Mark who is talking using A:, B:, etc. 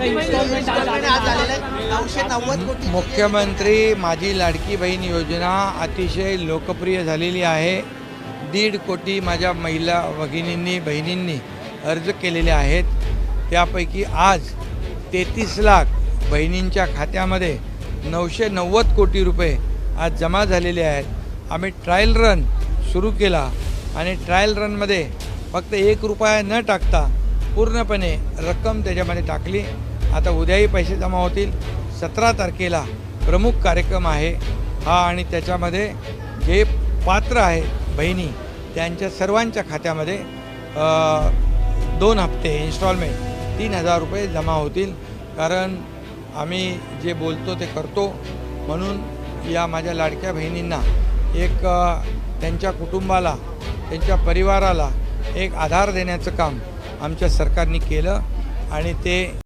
A: लाडकी
B: instalment आज आलेलं आहे 990 कोटी.
A: मुख्यमंत्री माझी लाडकी बहीण योजना अतिशय लोकप्रिय झालेली आहे. 1.5 कोटी माझ्या महिला भगिनींनी बहिणींनी अर्ज केलेले आहेत. त्यापैकी आज 33 लाख बहिणींच्या खात्यामध्ये 990 कोटी रुपये आज जमा झालेले आहेत. आम्ही ट्रायल रन सुरू केला आणि ट्रायल रनमध्ये फक्त 1 रुपया न टाकता पूर्णपणे रक्कम त्याच्यामध्ये टाकली. आता उद्याही पैसे जमा होतील. 17 तारखेला प्रमुख कार्यक्रम आहे हा आणि त्याच्यामध्ये जे पात्र आहेत बहिणी त्यांच्या सर्वांच्या खात्यामध्ये 2 हप्ते इन्स्टॉलमेंट 3,000 रुपये जमा होतील. कारण आम्ही जे बोलतो ते करतो म्हणून या माझ्या लाडक्या बहिणींना एक त्यांच्या कुटुंबाला त्यांच्या परिवाराला एक आधार देण्याचं काम आमच्या सरकारने केलं आणि ते